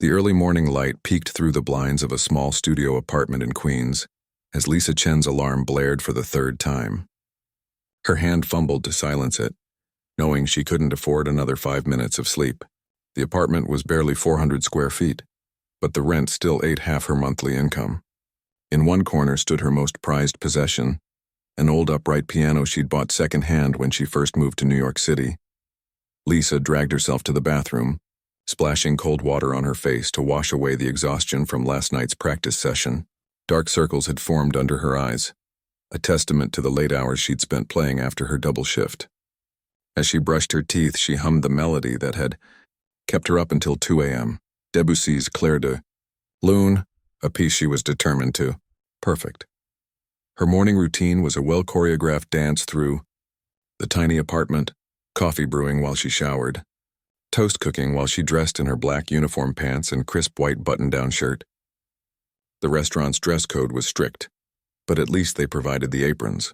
The early morning light peeked through the blinds of a small studio apartment in Queens as Lisa Chen's alarm blared for the third time. Her hand fumbled to silence it, knowing she couldn't afford another 5 minutes of sleep. The apartment was barely 400 square feet, but the rent still ate half her monthly income. In one corner stood her most prized possession, an old upright piano she'd bought secondhand when she first moved to New York City. Lisa dragged herself to the bathroom, splashing cold water on her face to wash away the exhaustion from last night's practice session. Dark circles had formed under her eyes, a testament to the late hours she'd spent playing after her double shift. As she brushed her teeth, she hummed the melody that had kept her up until 2 a.m., Debussy's Clair de Lune, a piece she was determined to. Perfect. Her morning routine was a well-choreographed dance through the tiny apartment, coffee brewing while she showered, toast cooking while she dressed in her black uniform pants and crisp white button-down shirt. The restaurant's dress code was strict, but at least they provided the aprons.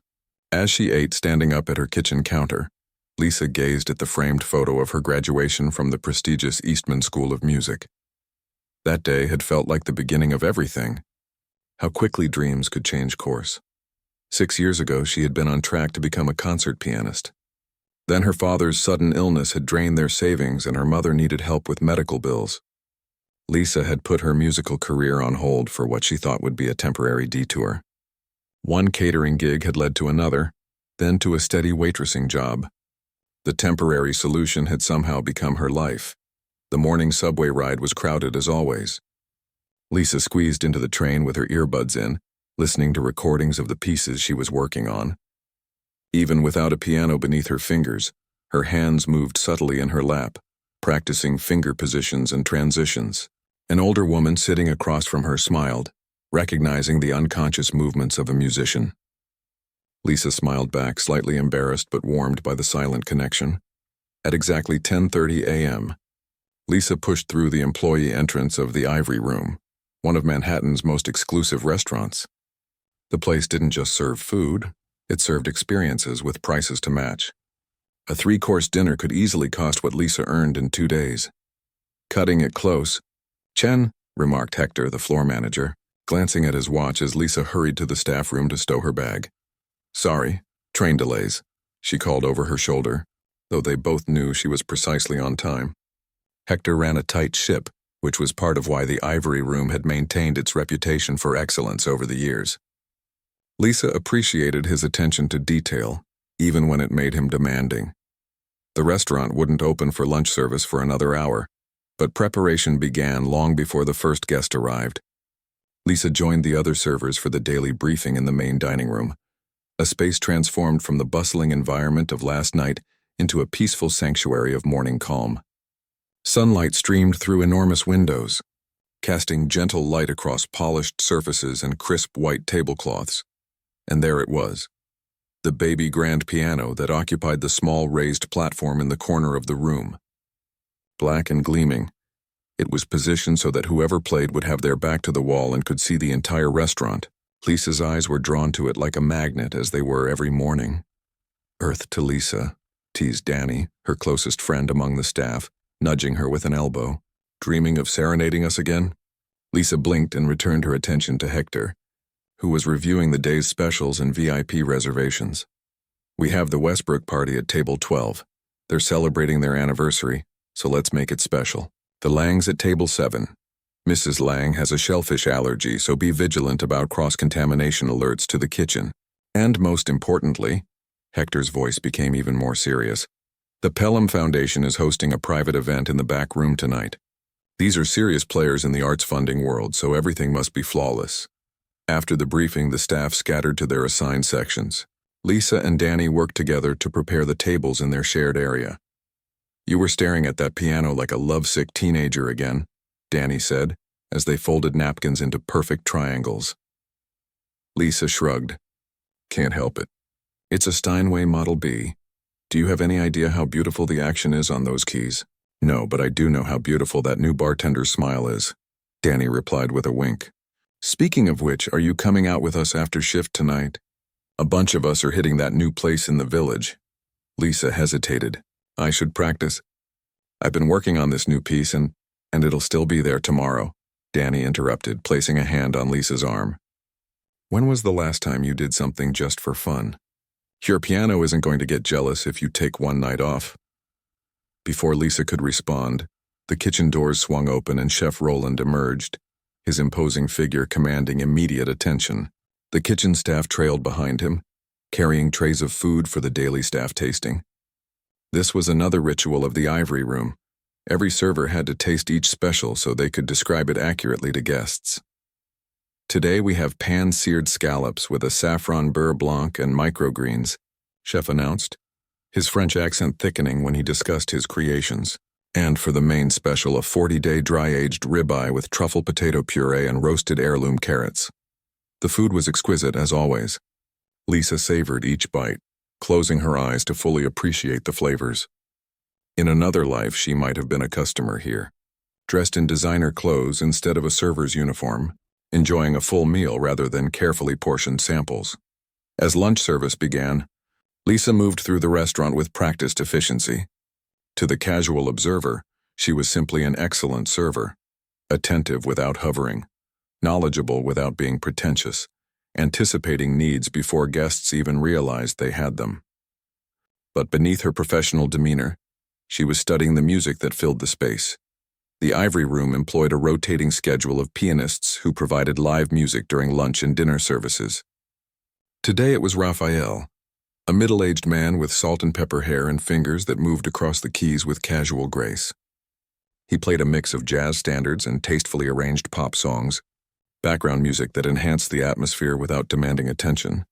As she ate standing up at her kitchen counter, Lisa gazed at the framed photo of her graduation from the prestigious Eastman School of Music. That day had felt like the beginning of everything. How quickly dreams could change course. 6 years ago, she had been on track to become a concert pianist. Then her father's sudden illness had drained their savings and her mother needed help with medical bills. Lisa had put her musical career on hold for what she thought would be a temporary detour. One catering gig had led to another, then to a steady waitressing job. The temporary solution had somehow become her life. The morning subway ride was crowded as always. Lisa squeezed into the train with her earbuds in, listening to recordings of the pieces she was working on. Even without a piano beneath her fingers, her hands moved subtly in her lap, practicing finger positions and transitions. An older woman sitting across from her smiled, recognizing the unconscious movements of a musician. Lisa smiled back, slightly embarrassed but warmed by the silent connection. At exactly 10:30 a.m., Lisa pushed through the employee entrance of the Ivory Room, one of Manhattan's most exclusive restaurants. The place didn't just serve food, it served experiences with prices to match. A 3-course dinner could easily cost what Lisa earned in 2 days. Cutting it close, "Chen," remarked Hector, the floor manager, glancing at his watch as Lisa hurried to the staff room to stow her bag. "Sorry, train delays," she called over her shoulder, though they both knew she was precisely on time. Hector ran a tight ship, which was part of why the Ivory Room had maintained its reputation for excellence over the years. Lisa appreciated his attention to detail, even when it made him demanding. The restaurant wouldn't open for lunch service for another hour, but preparation began long before the first guest arrived. Lisa joined the other servers for the daily briefing in the main dining room, a space transformed from the bustling environment of last night into a peaceful sanctuary of morning calm. Sunlight streamed through enormous windows, casting gentle light across polished surfaces and crisp white tablecloths. And there it was, the baby grand piano that occupied the small raised platform in the corner of the room. Black and gleaming, it was positioned so that whoever played would have their back to the wall and could see the entire restaurant. Lisa's eyes were drawn to it like a magnet, as they were every morning. "Earth to Lisa," teased Danny, her closest friend among the staff, nudging her with an elbow. "Dreaming of serenading us again?" Lisa blinked and returned her attention to Hector, who was reviewing the day's specials and VIP reservations. "We have the Westbrook party at table 12. They're celebrating their anniversary, so let's make it special. The Lang's at table 7. Mrs. Lang has a shellfish allergy, so be vigilant about cross-contamination alerts to the kitchen. And most importantly," Hector's voice became even more serious, "the Pelham Foundation is hosting a private event in the back room tonight. These are serious players in the arts funding world, so everything must be flawless." After the briefing, the staff scattered to their assigned sections. Lisa and Danny worked together to prepare the tables in their shared area. "You were staring at that piano like a lovesick teenager again," Danny said, as they folded napkins into perfect triangles. Lisa shrugged. "Can't help it. It's a Steinway Model B. Do you have any idea how beautiful the action is on those keys?" "No, but I do know how beautiful that new bartender's smile is," Danny replied with a wink. "Speaking of which, are you coming out with us after shift tonight? A bunch of us are hitting that new place in the village." Lisa hesitated. "I should practice. I've been working on this new piece and And it'll still be there tomorrow, Danny interrupted, placing a hand on Lisa's arm. When was the last time you did something just for fun? Your piano isn't going to get jealous if you take one night off. Before Lisa could respond, the kitchen doors swung open and Chef Roland emerged, his imposing figure commanding immediate attention. The kitchen staff trailed behind him, carrying trays of food for the daily staff tasting. This was another ritual of the ivory room. Every server had to taste each special so they could describe it accurately to guests. Today we have pan-seared scallops with a saffron beurre blanc and microgreens, Chef announced, his French accent thickening when he discussed his creations. And for the main special, a 40-day dry-aged ribeye with truffle potato puree and roasted heirloom carrots. The food was exquisite, as always. Lisa savored each bite, closing her eyes to fully appreciate the flavors. In another life, she might have been a customer here, dressed in designer clothes instead of a server's uniform, enjoying a full meal rather than carefully portioned samples. As lunch service began, Lisa moved through the restaurant with practiced efficiency. To the casual observer, she was simply an excellent server, attentive without hovering, knowledgeable without being pretentious, anticipating needs before guests even realized they had them. But beneath her professional demeanor, she was studying the music that filled the space. The ivory room employed a rotating schedule of pianists who provided live music during lunch and dinner services. Today it was Raphael, a middle-aged man with salt and pepper hair and fingers that moved across the keys with casual grace. He played a mix of jazz standards and tastefully arranged pop songs, background music that enhanced the atmosphere without demanding attention.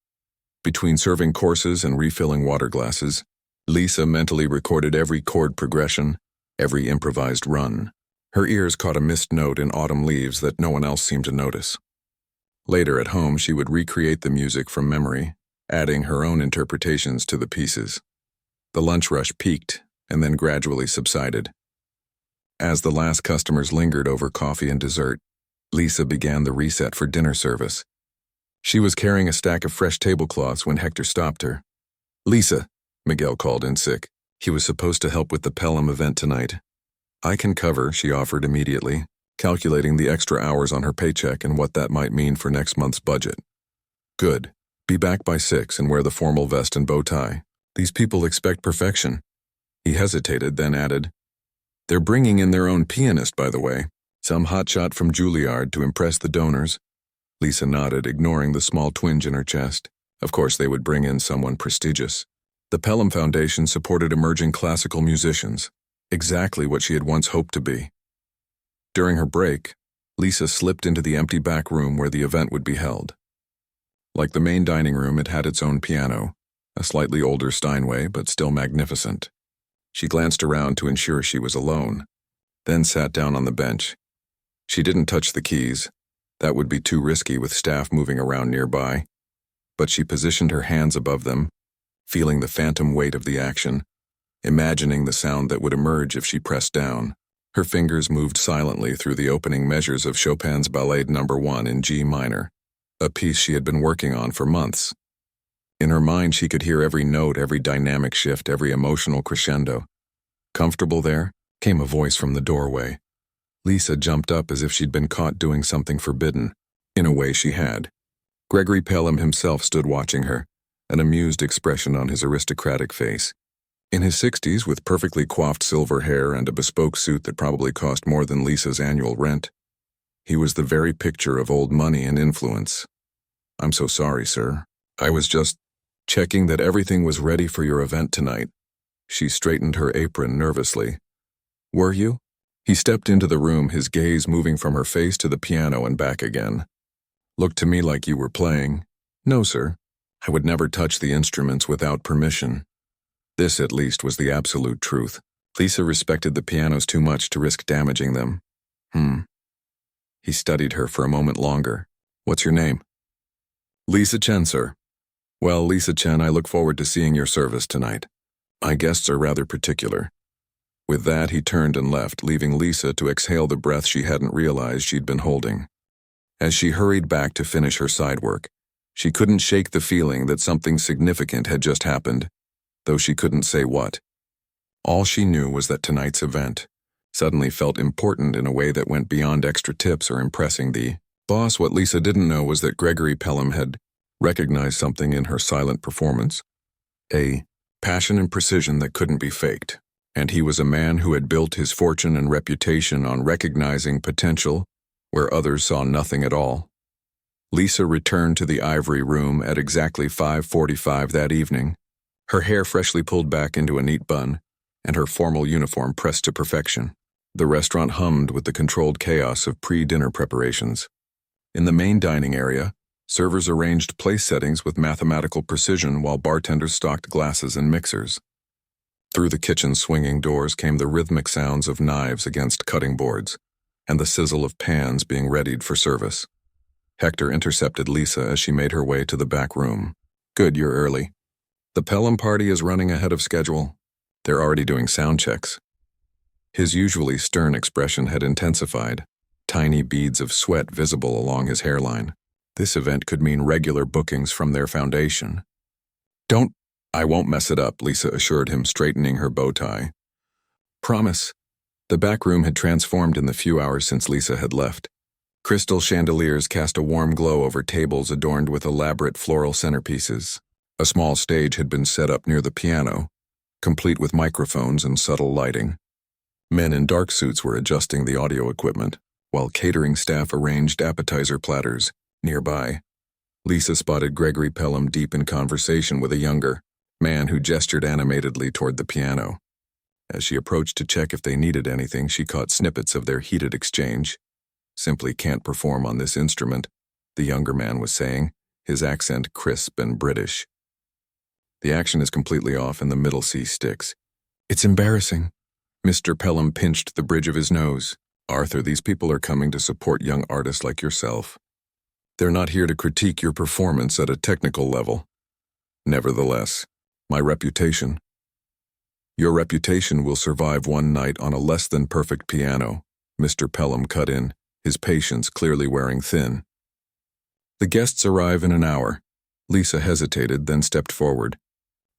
Between serving courses and refilling water glasses, Lisa mentally recorded every chord progression, every improvised run. Her ears caught a missed note in autumn leaves that no one else seemed to notice. Later at home, she would recreate the music from memory, adding her own interpretations to the pieces. The lunch rush peaked and then gradually subsided. As the last customers lingered over coffee and dessert, Lisa began the reset for dinner service. She was carrying a stack of fresh tablecloths when Hector stopped her. "Lisa," Miguel called in sick. He was supposed to help with the Pelham event tonight. "I can cover," she offered immediately, calculating the extra hours on her paycheck and what that might mean for next month's budget. "Good. Be back by 6 and wear the formal vest and bow tie. These people expect perfection." He hesitated, then added, "They're bringing in their own pianist, by the way. Some hotshot from Juilliard to impress the donors." Lisa nodded, ignoring the small twinge in her chest. Of course they would bring in someone prestigious. The Pelham Foundation supported emerging classical musicians, exactly what she had once hoped to be. During her break, Lisa slipped into the empty back room where the event would be held. Like the main dining room, it had its own piano, a slightly older Steinway, but still magnificent. She glanced around to ensure she was alone, then sat down on the bench. She didn't touch the keys. That would be too risky with staff moving around nearby. But she positioned her hands above them, feeling the phantom weight of the action, imagining the sound that would emerge if she pressed down. Her fingers moved silently through the opening measures of Chopin's Ballade No. 1 in G minor, a piece she had been working on for months. In her mind, she could hear every note, every dynamic shift, every emotional crescendo. "Comfortable there?" came a voice from the doorway. Lisa jumped up as if she'd been caught doing something forbidden. In a way, she had. Gregory Pelham himself stood watching her, an amused expression on his aristocratic face. In his 60s, with perfectly coiffed silver hair and a bespoke suit that probably cost more than Lisa's annual rent, he was the very picture of old money and influence. "I'm so sorry, sir. I was just checking that everything was ready for your event tonight." She straightened her apron nervously. "Were you?" He stepped into the room, his gaze moving from her face to the piano and back again. "Looked to me like you were playing." "No, sir. I would never touch the instruments without permission." This, at least, was the absolute truth. Lisa respected the pianos too much to risk damaging them. He studied her for a moment longer. "What's your name?" "Lisa Chen, sir." "Well, Lisa Chen, I look forward to seeing your service tonight. My guests are rather particular." With that, he turned and left, leaving Lisa to exhale the breath she hadn't realized she'd been holding. As she hurried back to finish her side work, she couldn't shake the feeling that something significant had just happened, though she couldn't say what. All she knew was that tonight's event, suddenly felt important in a way that went beyond extra tips or impressing the boss. What Lisa didn't know was that Gregory Pelham had recognized something in her silent performance, a passion and precision that couldn't be faked. And he was a man who had built his fortune and reputation on recognizing potential where others saw nothing at all. Lisa returned to the ivory room at exactly 5:45 that evening, her hair freshly pulled back into a neat bun, and her formal uniform pressed to perfection. The restaurant hummed with the controlled chaos of pre-dinner preparations. In the main dining area, servers arranged place settings with mathematical precision while bartenders stocked glasses and mixers. Through the kitchen's swinging doors came the rhythmic sounds of knives against cutting boards, and the sizzle of pans being readied for service. Hector intercepted Lisa as she made her way to the back room. "Good, you're early. The Pelham party is running ahead of schedule. They're already doing sound checks." His usually stern expression had intensified, tiny beads of sweat visible along his hairline. This event could mean regular bookings from their foundation. I won't mess it up," Lisa assured him, straightening her bow tie. "Promise." The back room had transformed in the few hours since Lisa had left. Crystal chandeliers cast a warm glow over tables adorned with elaborate floral centerpieces. A small stage had been set up near the piano, complete with microphones and subtle lighting. Men in dark suits were adjusting the audio equipment, while catering staff arranged appetizer platters nearby. Lisa spotted Gregory Pelham deep in conversation with a younger man who gestured animatedly toward the piano. As she approached to check if they needed anything, she caught snippets of their heated exchange. "Simply can't perform on this instrument," the younger man was saying, his accent crisp and British. "The action is completely off and the middle C sticks." "It's embarrassing." Mr. Pelham pinched the bridge of his nose. "Arthur, these people are coming to support young artists like yourself. They're not here to critique your performance at a technical level. Nevertheless, my reputation. Your reputation will survive one night on a less than perfect piano," Mr. Pelham cut in, his patience clearly wearing thin. "The guests arrive in an hour." Lisa hesitated, then stepped forward.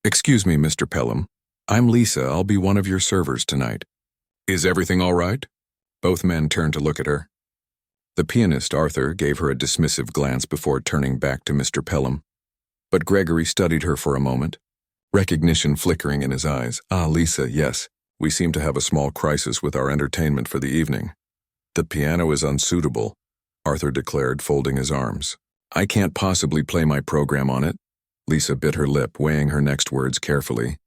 "Excuse me, Mr. Pelham. I'm Lisa. I'll be one of your servers tonight." "Is everything all right?" Both men turned to look at her. The pianist, Arthur, gave her a dismissive glance before turning back to Mr. Pelham. But Gregory studied her for a moment, recognition flickering in his eyes. "Ah, Lisa, yes. We seem to have a small crisis with our entertainment for the evening." "The piano is unsuitable," Arthur declared, folding his arms. "I can't possibly play my program on it." Lisa bit her lip, weighing her next words carefully.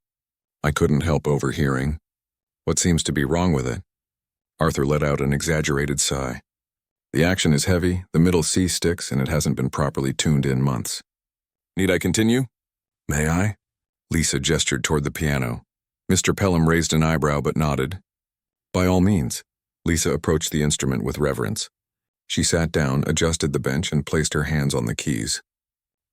"I couldn't help overhearing. What seems to be wrong with it?" Arthur let out an exaggerated sigh. "The action is heavy, the middle C sticks, and it hasn't been properly tuned in months." "Need I continue?" "May I?" Lisa gestured toward the piano. Mr. Pelham raised an eyebrow but nodded. "By all means." Lisa approached the instrument with reverence. She sat down, adjusted the bench, and placed her hands on the keys.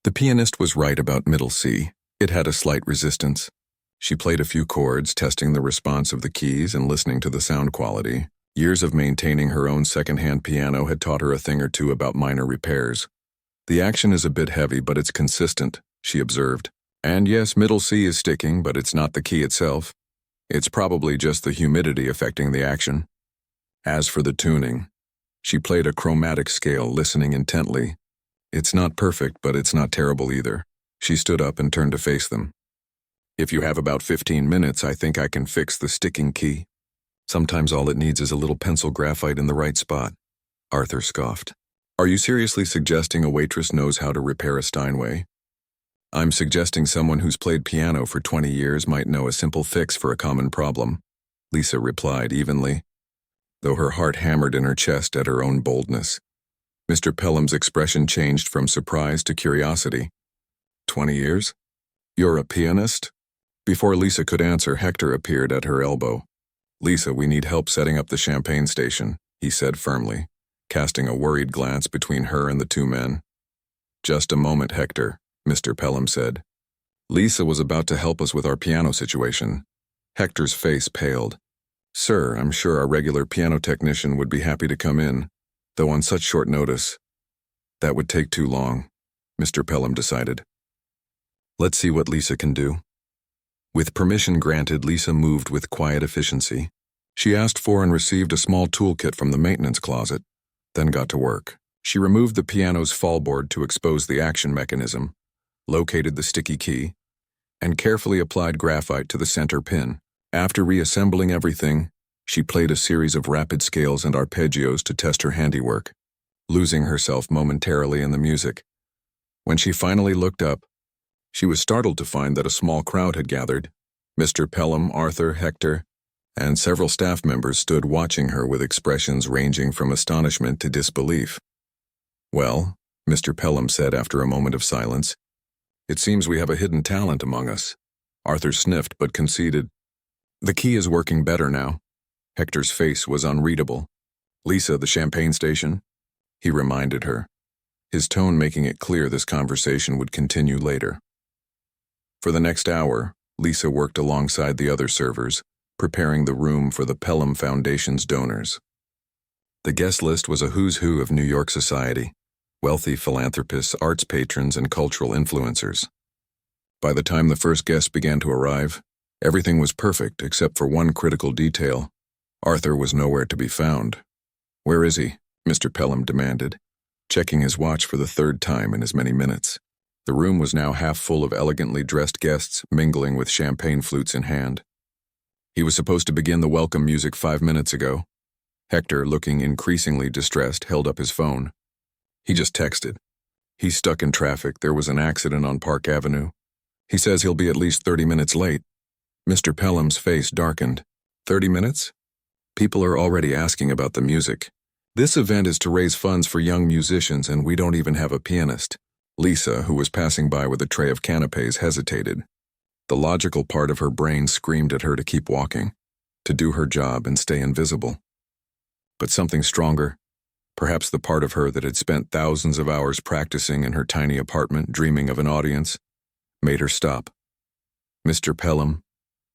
The pianist was right about middle C. It had a slight resistance. She played a few chords, testing the response of the keys and listening to the sound quality. Years of maintaining her own second-hand piano had taught her a thing or two about minor repairs. "The action is a bit heavy, but it's consistent," she observed. "And yes, middle C is sticking, but it's not the key itself. It's probably just the humidity affecting the action." As for the tuning, she played a chromatic scale, listening intently. "It's not perfect, but it's not terrible either." She stood up and turned to face them. "If you have about 15 minutes, I think I can fix the sticking key. Sometimes all it needs is a little pencil graphite in the right spot." Arthur scoffed. "Are you seriously suggesting a waitress knows how to repair a Steinway?" "I'm suggesting someone who's played piano for 20 years might know a simple fix for a common problem," Lisa replied evenly, though her heart hammered in her chest at her own boldness. Mr. Pelham's expression changed from surprise to curiosity. 20 years? You're a pianist?" Before Lisa could answer, Hector appeared at her elbow. "Lisa, we need help setting up the champagne station," he said firmly, casting a worried glance between her and the two men. "Just a moment, Hector," Mr. Pelham said. "Lisa was about to help us with our piano situation." Hector's face paled. "Sir, I'm sure our regular piano technician would be happy to come in, though on such short notice. That would take too long," Mr. Pelham decided. "Let's see what Lisa can do." With permission granted, Lisa moved with quiet efficiency. She asked for and received a small toolkit from the maintenance closet, then got to work. She removed the piano's fallboard to expose the action mechanism, located the sticky key, and carefully applied graphite to the center pin. After reassembling everything, she played a series of rapid scales and arpeggios to test her handiwork, losing herself momentarily in the music. When she finally looked up, she was startled to find that a small crowd had gathered. Mr. Pelham, Arthur, Hector, and several staff members stood watching her with expressions ranging from astonishment to disbelief. "Well," Mr. Pelham said after a moment of silence, "it seems we have a hidden talent among us." Arthur sniffed but conceded. "The key is working better now." Hector's face was unreadable. "Lisa, the champagne station?" he reminded her, his tone making it clear this conversation would continue later. For the next hour, Lisa worked alongside the other servers, preparing the room for the Pelham Foundation's donors. The guest list was a who's who of New York society, wealthy philanthropists, arts patrons, and cultural influencers. By the time the first guests began to arrive, everything was perfect except for one critical detail. Arthur was nowhere to be found. "Where is he?" Mr. Pelham demanded, checking his watch for the third time in as many minutes. The room was now half full of elegantly dressed guests mingling with champagne flutes in hand. "He was supposed to begin the welcome music 5 minutes ago." Hector, looking increasingly distressed, held up his phone. "He just texted. He's stuck in traffic. There was an accident on Park Avenue. He says he'll be at least 30 minutes late." Mr. Pelham's face darkened. 30 minutes? People are already asking about the music. This event is to raise funds for young musicians, and we don't even have a pianist. Lisa, who was passing by with a tray of canapes, hesitated. The logical part of her brain screamed at her to keep walking, to do her job and stay invisible. But something stronger, perhaps the part of her that had spent thousands of hours practicing in her tiny apartment, dreaming of an audience, made her stop. "Mr. Pelham,"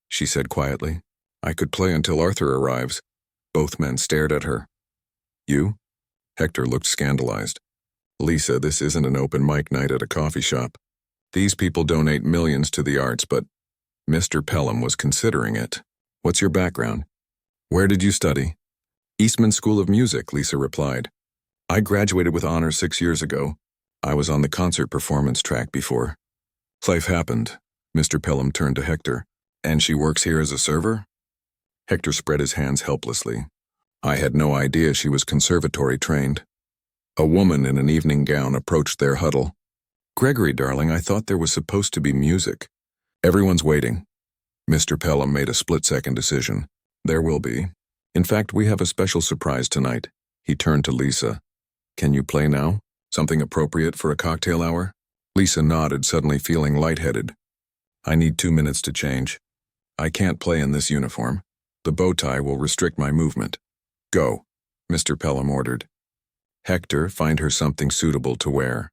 she said quietly, "I could play until Arthur arrives." Both men stared at her. "You?" Hector looked scandalized. "Lisa, this isn't an open mic night at a coffee shop. These people donate millions to the arts, but..." Mr. Pelham was considering it. "What's your background? Where did you study?" "Eastman School of Music," Lisa replied. "I graduated with honors 6 years ago. I was on the concert performance track before." "Life happened." Mr. Pelham turned to Hector. "And she works here as a server?" Hector spread his hands helplessly. "I had no idea she was conservatory trained." A woman in an evening gown approached their huddle. "Gregory, darling, I thought there was supposed to be music." "Everyone's waiting." Mr. Pelham made a split-second decision. "There will be. In fact, we have a special surprise tonight." He turned to Lisa. "Can you play now? Something appropriate for a cocktail hour?" Lisa nodded, suddenly feeling lightheaded. "I need 2 minutes to change. I can't play in this uniform. The bow tie will restrict my movement." "Go," Mr. Pelham ordered. "Hector, find her something suitable to wear."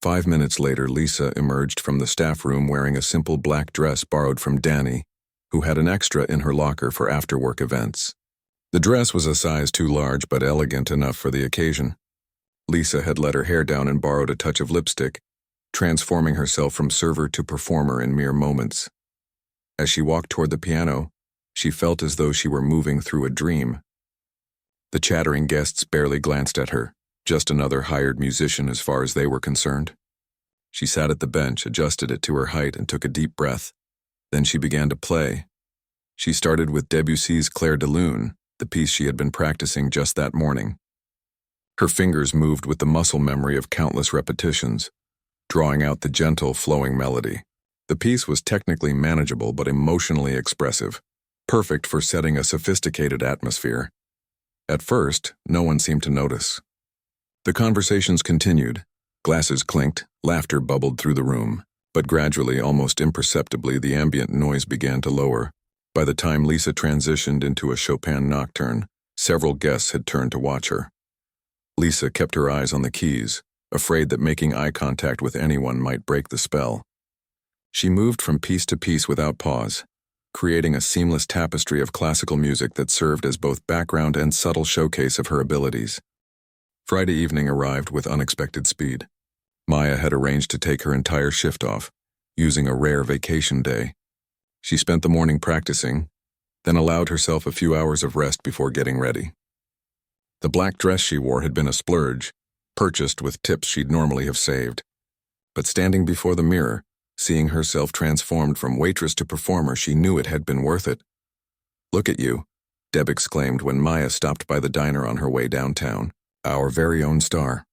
5 minutes later, Lisa emerged from the staff room wearing a simple black dress borrowed from Danny, who had an extra in her locker for after-work events. The dress was a size too large but elegant enough for the occasion. Lisa had let her hair down and borrowed a touch of lipstick, transforming herself from server to performer in mere moments. As she walked toward the piano, she felt as though she were moving through a dream. The chattering guests barely glanced at her, just another hired musician as far as they were concerned. She sat at the bench, adjusted it to her height, and took a deep breath. Then she began to play. She started with Debussy's Clair de Lune, the piece she had been practicing just that morning. Her fingers moved with the muscle memory of countless repetitions, drawing out the gentle, flowing melody. The piece was technically manageable but emotionally expressive, perfect for setting a sophisticated atmosphere. At first, no one seemed to notice. The conversations continued. Glasses clinked, laughter bubbled through the room, but gradually, almost imperceptibly, the ambient noise began to lower. By the time Lisa transitioned into a Chopin nocturne, several guests had turned to watch her. Lisa kept her eyes on the keys, afraid that making eye contact with anyone might break the spell. She moved from piece to piece without pause, creating a seamless tapestry of classical music that served as both background and subtle showcase of her abilities. Friday evening arrived with unexpected speed. Maya had arranged to take her entire shift off, using a rare vacation day. She spent the morning practicing, then allowed herself a few hours of rest before getting ready. The black dress she wore had been a splurge, purchased with tips she'd normally have saved. But standing before the mirror, seeing herself transformed from waitress to performer, she knew it had been worth it. "Look at you," Deb exclaimed when Maya stopped by the diner on her way downtown. "Our very own star."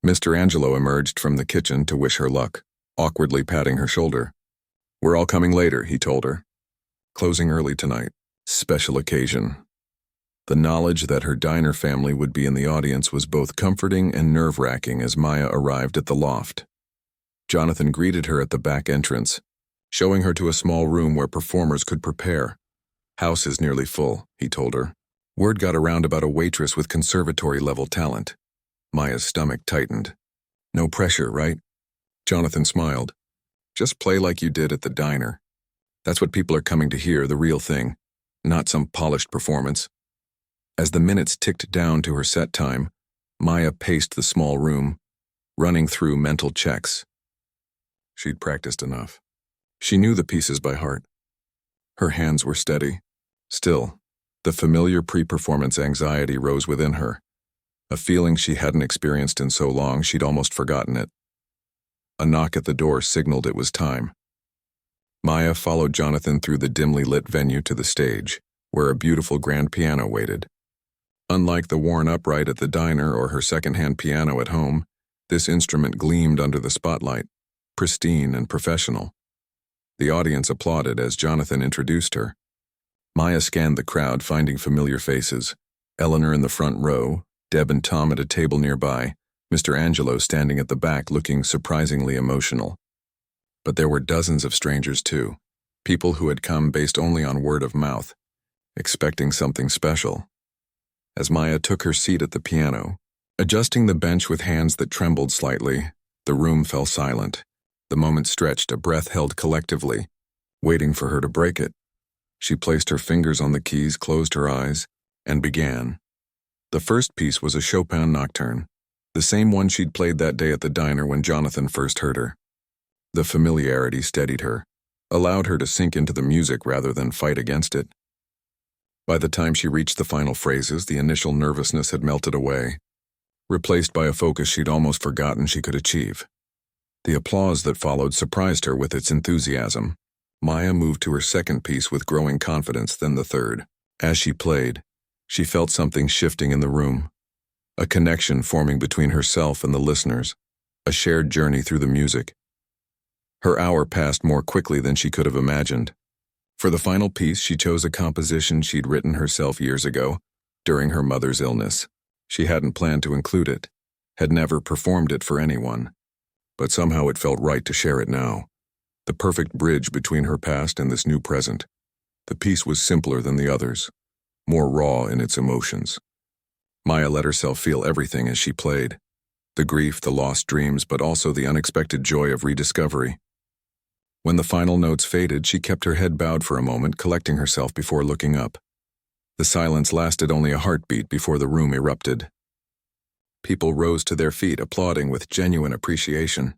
Mr. Angelo emerged from the kitchen to wish her luck, awkwardly patting her shoulder. "We're all coming later," he told her. "Closing early tonight. Special occasion." The knowledge that her diner family would be in the audience was both comforting and nerve-wracking as Maya arrived at the loft. Jonathan greeted her at the back entrance, showing her to a small room where performers could prepare. "House is nearly full," he told her. "Word got around about a waitress with conservatory-level talent." Maya's stomach tightened. "No pressure, right?" Jonathan smiled. "Just play like you did at the diner. That's what people are coming to hear, the real thing, not some polished performance." As the minutes ticked down to her set time, Maya paced the small room, running through mental checks. She'd practiced enough. She knew the pieces by heart. Her hands were steady. Still, the familiar pre-performance anxiety rose within her, a feeling she hadn't experienced in so long she'd almost forgotten it. A knock at the door signaled it was time. Maya followed Jonathan through the dimly lit venue to the stage, where a beautiful grand piano waited. Unlike the worn upright at the diner or her second-hand piano at home, this instrument gleamed under the spotlight, pristine and professional. The audience applauded as Jonathan introduced her. Maya scanned the crowd, finding familiar faces. Eleanor in the front row, Deb and Tom at a table nearby, Mr. Angelo standing at the back looking surprisingly emotional. But there were dozens of strangers too, people who had come based only on word of mouth, expecting something special. As Maya took her seat at the piano, adjusting the bench with hands that trembled slightly, the room fell silent. The moment stretched, a breath held collectively, waiting for her to break it. She placed her fingers on the keys, closed her eyes, and began. The first piece was a Chopin nocturne, the same one she'd played that day at the diner when Jonathan first heard her. The familiarity steadied her, allowed her to sink into the music rather than fight against it. By the time she reached the final phrases, the initial nervousness had melted away, replaced by a focus she'd almost forgotten she could achieve. The applause that followed surprised her with its enthusiasm. Maya moved to her second piece with growing confidence, then the third. As she played, she felt something shifting in the room, a connection forming between herself and the listeners, a shared journey through the music. Her hour passed more quickly than she could have imagined. For the final piece, she chose a composition she'd written herself years ago, during her mother's illness. She hadn't planned to include it, had never performed it for anyone, but somehow it felt right to share it now. The perfect bridge between her past and this new present. The piece was simpler than the others, more raw in its emotions. Maya let herself feel everything as she played. The grief, the lost dreams, but also the unexpected joy of rediscovery. When the final notes faded, she kept her head bowed for a moment, collecting herself before looking up. The silence lasted only a heartbeat before the room erupted. People rose to their feet, applauding with genuine appreciation.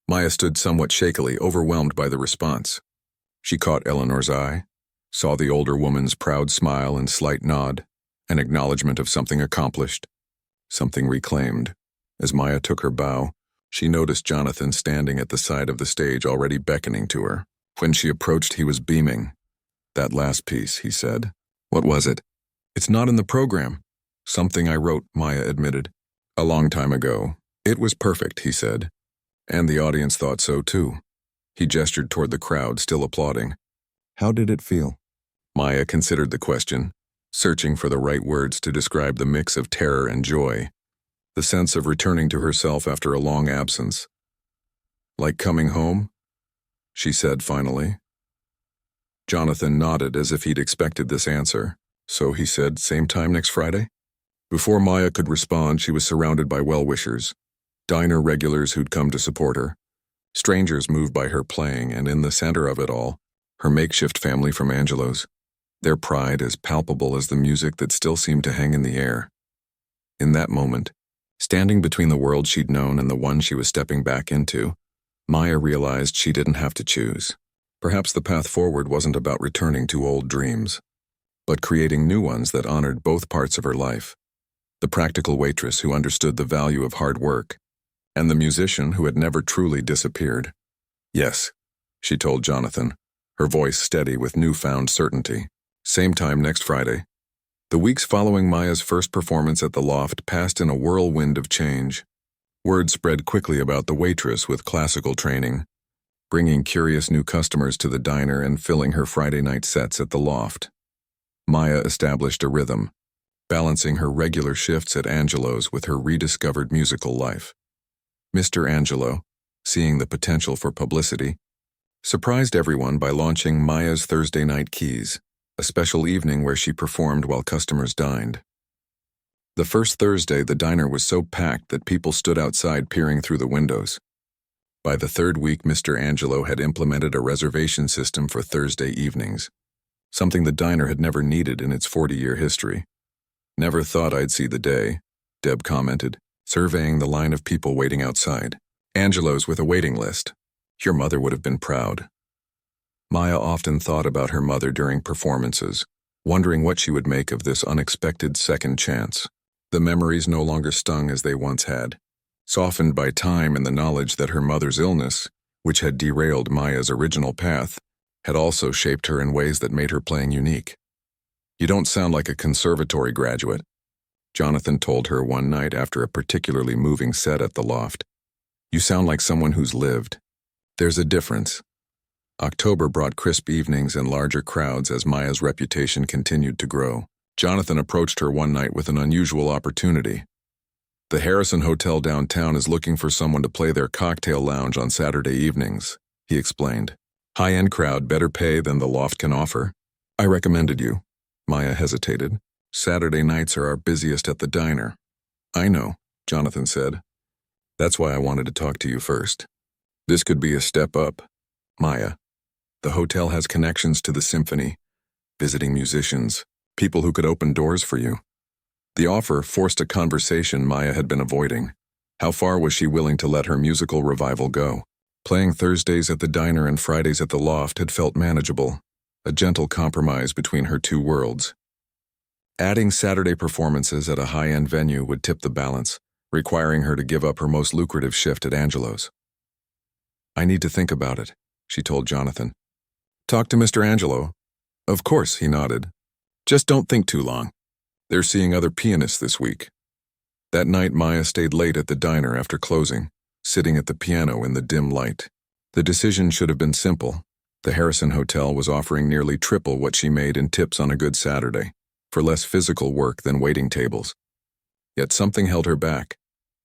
Maya stood somewhat shakily, overwhelmed by the response. She caught Eleanor's eye, saw the older woman's proud smile and slight nod, an acknowledgement of something accomplished, something reclaimed. As Maya took her bow, she noticed Jonathan standing at the side of the stage, already beckoning to her. When she approached, he was beaming. "That last piece," he said. "What was it?" "It's not in the program." "Something I wrote," Maya admitted. "A long time ago. It was perfect," he said. And the audience thought so too. He gestured toward the crowd, still applauding. "How did it feel?" Maya considered the question, searching for the right words to describe the mix of terror and joy, the sense of returning to herself after a long absence. "Like coming home?" she said finally. Jonathan nodded as if he'd expected this answer, so he said, "Same time next Friday?" Before Maya could respond, she was surrounded by well-wishers, diner regulars who'd come to support her, strangers moved by her playing, and in the center of it all, her makeshift family from Angelo's, their pride as palpable as the music that still seemed to hang in the air. In that moment, standing between the world she'd known and the one she was stepping back into, Maya realized she didn't have to choose. Perhaps the path forward wasn't about returning to old dreams. but creating new ones that honored both parts of her life. The practical waitress who understood the value of hard work, and the musician who had never truly disappeared. Yes, she told Jonathan, her voice steady with newfound certainty. Same time next Friday. The weeks following Maya's first performance at the Loft passed in a whirlwind of change. Word spread quickly about the waitress with classical training, bringing curious new customers to the diner and filling her Friday night sets at the Loft. Maya established a rhythm, balancing her regular shifts at Angelo's with her rediscovered musical life. Mr. Angelo, seeing the potential for publicity, surprised everyone by launching Maya's Thursday Night Keys, a special evening where she performed while customers dined. The first Thursday, the diner was so packed that people stood outside peering through the windows. By the third week, Mr. Angelo had implemented a reservation system for Thursday evenings, something the diner had never needed in its 40-year history. "Never thought I'd see the day," Deb commented, surveying the line of people waiting outside. "Angelo's with a waiting list. Your mother would have been proud." Maya often thought about her mother during performances, wondering what she would make of this unexpected second chance. The memories no longer stung as they once had, softened by time and the knowledge that her mother's illness, which had derailed Maya's original path, had also shaped her in ways that made her playing unique. "You don't sound like a conservatory graduate," Jonathan told her one night after a particularly moving set at the Loft. "You sound like someone who's lived. There's a difference." October brought crisp evenings and larger crowds as Maya's reputation continued to grow. Jonathan approached her one night with an unusual opportunity. "The Harrison Hotel downtown is looking for someone to play their cocktail lounge on Saturday evenings," he explained. "High-end crowd, better pay than the Loft can offer." "I recommended you." Maya hesitated. "Saturday nights are our busiest at the diner." "I know," Jonathan said. "That's why I wanted to talk to you first. This could be a step up. Maya, the hotel has connections to the symphony, visiting musicians, people who could open doors for you." The offer forced a conversation Maya had been avoiding. How far was she willing to let her musical revival go? Playing Thursdays at the diner and Fridays at the Loft had felt manageable, a gentle compromise between her two worlds. Adding Saturday performances at a high-end venue would tip the balance, requiring her to give up her most lucrative shift at Angelo's. "I need to think about it," she told Jonathan. "Talk to Mr. Angelo." "Of course," he nodded. "Just don't think too long. They're seeing other pianists this week." That night, Maya stayed late at the diner after closing, sitting at the piano in the dim light. The decision should have been simple. The Harrison Hotel was offering nearly triple what she made in tips on a good Saturday, for less physical work than waiting tables. Yet something held her back,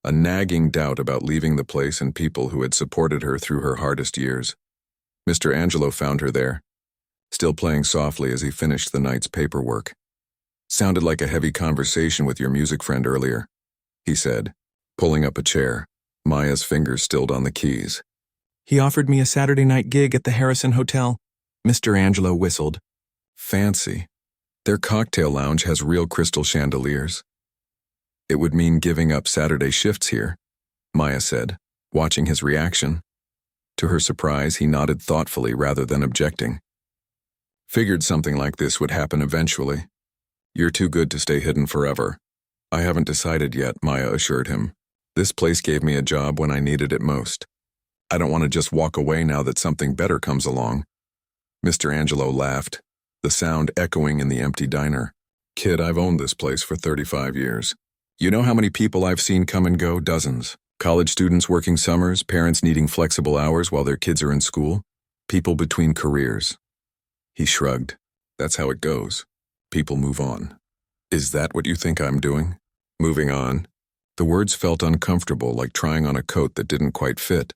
a nagging doubt about leaving the place and people who had supported her through her hardest years. Mr. Angelo found her there, still playing softly as he finished the night's paperwork. "Sounded like a heavy conversation with your music friend earlier," he said, pulling up a chair. Maya's fingers stilled on the keys. "He offered me a Saturday night gig at the Harrison Hotel," Mr. Angelo whistled. "Fancy. Their cocktail lounge has real crystal chandeliers." "It would mean giving up Saturday shifts here," Maya said, watching his reaction. To her surprise, he nodded thoughtfully rather than objecting. "Figured something like this would happen eventually. You're too good to stay hidden forever." "I haven't decided yet," Maya assured him. "This place gave me a job when I needed it most. I don't want to just walk away now that something better comes along." Mr. Angelo laughed, the sound echoing in the empty diner. "Kid, I've owned this place for 35 years. You know how many people I've seen come and go? Dozens. College students working summers, parents needing flexible hours while their kids are in school, people between careers." He shrugged. "That's how it goes. People move on." "Is that what you think I'm doing? Moving on?" The words felt uncomfortable, like trying on a coat that didn't quite fit.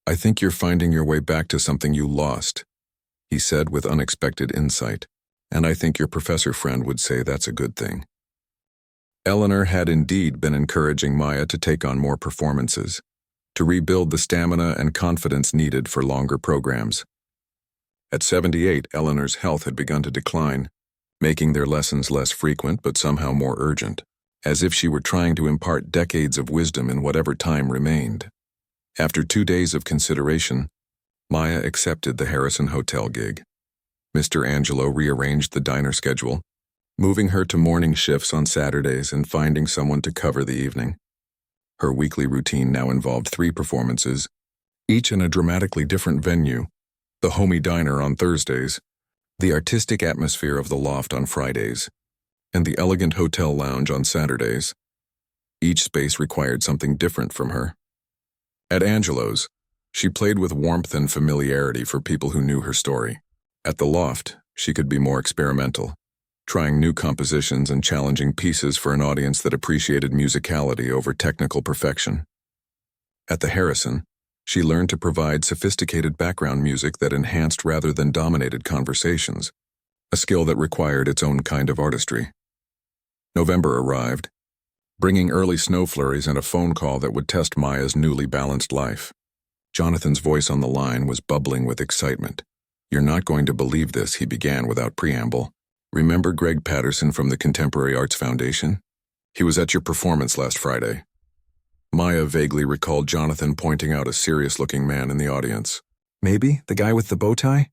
"I think you're finding your way back to something you lost," he said with unexpected insight. "And I think your professor friend would say that's a good thing." Eleanor had indeed been encouraging Maya to take on more performances, to rebuild the stamina and confidence needed for longer programs. At 78, Eleanor's health had begun to decline, making their lessons less frequent but somehow more urgent, as if she were trying to impart decades of wisdom in whatever time remained. After 2 days of consideration, Maya accepted the Harrison Hotel gig. Mr. Angelo rearranged the diner schedule, moving her to morning shifts on Saturdays and finding someone to cover the evening. Her weekly routine now involved 3 performances, each in a dramatically different venue: the homey diner on Thursdays, the artistic atmosphere of the loft on Fridays, and the elegant hotel lounge on Saturdays. Each space required something different from her. At Angelo's, she played with warmth and familiarity for people who knew her story. At the loft, she could be more experimental, trying new compositions and challenging pieces for an audience that appreciated musicality over technical perfection. At the Harrison, she learned to provide sophisticated background music that enhanced rather than dominated conversations, a skill that required its own kind of artistry. November arrived, bringing early snow flurries and a phone call that would test Maya's newly balanced life. Jonathan's voice on the line was bubbling with excitement. "You're not going to believe this," he began without preamble. "Remember Greg Patterson from the Contemporary Arts Foundation? He was at your performance last Friday." Maya vaguely recalled Jonathan pointing out a serious-looking man in the audience. "Maybe, the guy with the bow tie?"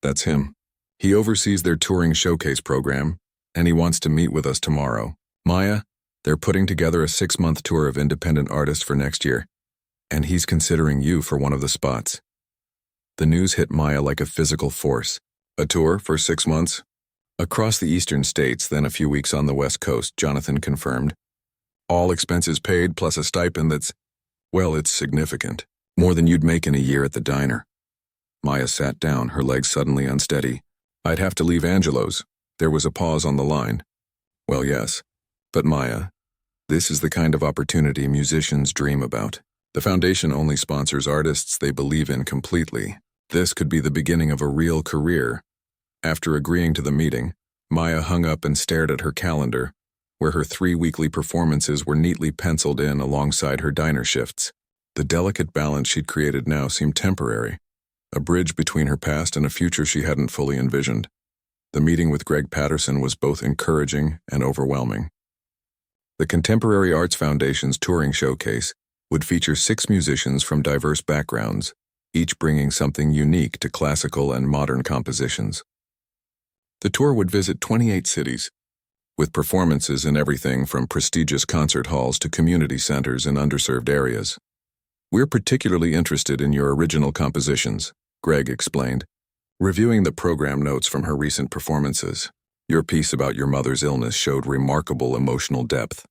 "That's him. He oversees their touring showcase program, and he wants to meet with us tomorrow. Maya, they're putting together a 6-month tour of independent artists for next year, and he's considering you for one of the spots." The news hit Maya like a physical force. A tour for 6 months? Across the eastern states, then a few weeks on the West Coast, Jonathan confirmed. "All expenses paid plus a stipend that's, well, it's significant. More than you'd make in a year at the diner." Maya sat down, her legs suddenly unsteady. "I'd have to leave Angelo's." There was a pause on the line. "Well, yes. But Maya, this is the kind of opportunity musicians dream about. The foundation only sponsors artists they believe in completely. This could be the beginning of a real career." After agreeing to the meeting, Maya hung up and stared at her calendar, where her 3 weekly performances were neatly penciled in alongside her diner shifts. The delicate balance she'd created now seemed temporary, a bridge between her past and a future she hadn't fully envisioned. The meeting with Greg Patterson was both encouraging and overwhelming. The Contemporary Arts Foundation's touring showcase would feature 6 musicians from diverse backgrounds, each bringing something unique to classical and modern compositions. The tour would visit 28 cities, with performances in everything from prestigious concert halls to community centers in underserved areas. "We're particularly interested in your original compositions," Greg explained, reviewing the program notes from her recent performances. "Your piece about your mother's illness showed remarkable emotional depth.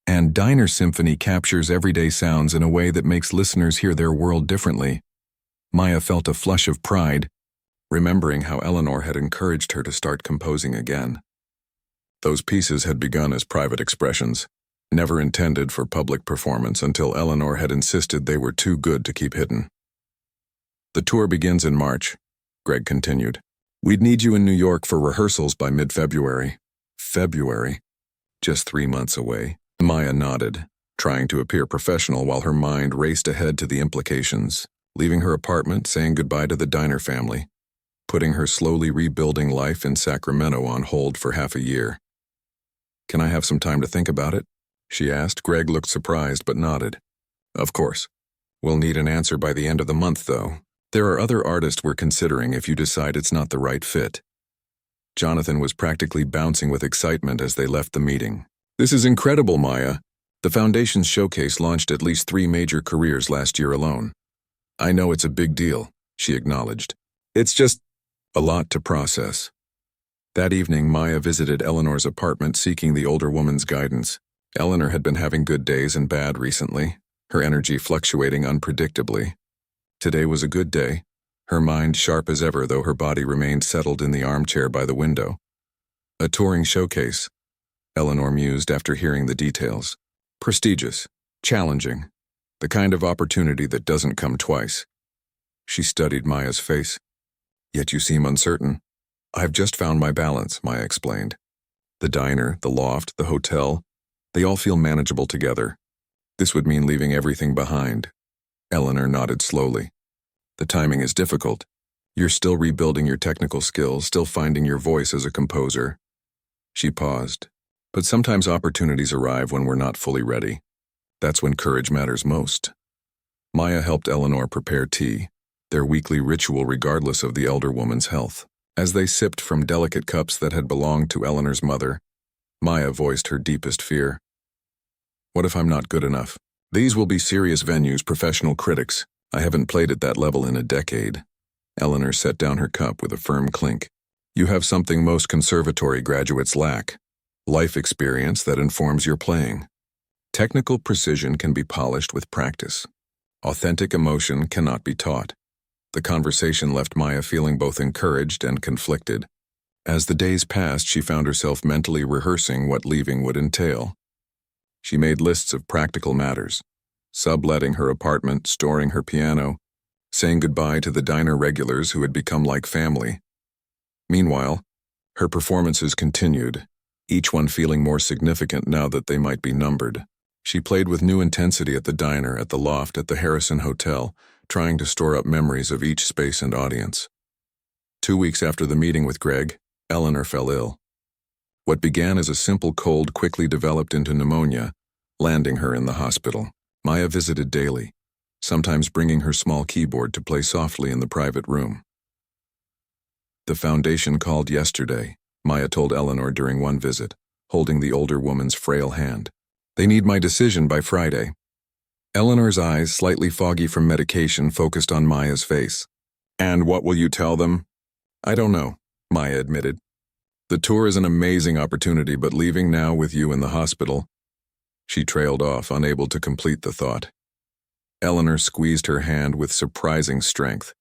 And Diner Symphony captures everyday sounds in a way that makes listeners hear their world differently." Maya felt a flush of pride, remembering how Eleanor had encouraged her to start composing again. Those pieces had begun as private expressions, never intended for public performance until Eleanor had insisted they were too good to keep hidden. "The tour begins in March," Greg continued. "We'd need you in New York for rehearsals by mid-February." "February? Just 3 months away." Maya nodded, trying to appear professional while her mind raced ahead to the implications, leaving her apartment, saying goodbye to the diner family, putting her slowly rebuilding life in Sacramento on hold for half a year. "Can I have some time to think about it?" she asked. Greg looked surprised but nodded. "Of course. We'll need an answer by the end of the month, though. There are other artists we're considering if you decide it's not the right fit." Jonathan was practically bouncing with excitement as they left the meeting. "This is incredible, Maya. The Foundation's showcase launched at least 3 major careers last year alone." "I know it's a big deal," she acknowledged. "It's just a lot to process." That evening, Maya visited Eleanor's apartment seeking the older woman's guidance. Eleanor had been having good days and bad recently, her energy fluctuating unpredictably. Today was a good day, her mind sharp as ever though her body remained settled in the armchair by the window. "A touring showcase," Eleanor mused after hearing the details. "Prestigious, challenging, the kind of opportunity that doesn't come twice." She studied Maya's face. "Yet you seem uncertain." "I've just found my balance," Maya explained. "The diner, the loft, the hotel, they all feel manageable together. This would mean leaving everything behind." Eleanor nodded slowly. "The timing is difficult. You're still rebuilding your technical skills, still finding your voice as a composer." She paused. "But sometimes opportunities arrive when we're not fully ready. That's when courage matters most." Maya helped Eleanor prepare tea, their weekly ritual regardless of the elder woman's health. As they sipped from delicate cups that had belonged to Eleanor's mother, Maya voiced her deepest fear. What if I'm not good enough? These will be serious venues, professional critics. I haven't played at that level in a decade. Eleanor set down her cup with a firm clink. You have something most conservatory graduates lack: life experience that informs your playing. Technical precision can be polished with practice. Authentic emotion cannot be taught. The conversation left Maya feeling both encouraged and conflicted. As the days passed, she found herself mentally rehearsing what leaving would entail. She made lists of practical matters: subletting her apartment, storing her piano, saying goodbye to the diner regulars who had become like family. Meanwhile, her performances continued, each one feeling more significant now that they might be numbered. She played with new intensity at the diner, at the loft, at the Harrison Hotel, trying to store up memories of each space and audience. 2 weeks after the meeting with Greg, Eleanor fell ill. What began as a simple cold quickly developed into pneumonia, landing her in the hospital. Maya visited daily, sometimes bringing her small keyboard to play softly in the private room. The foundation called yesterday, Maya told Eleanor during one visit, holding the older woman's frail hand. They need my decision by Friday. Eleanor's eyes, slightly foggy from medication, focused on Maya's face. And what will you tell them? I don't know, Maya admitted. The tour is an amazing opportunity, but leaving now with you in the hospital. She trailed off, unable to complete the thought. Eleanor squeezed her hand with surprising strength.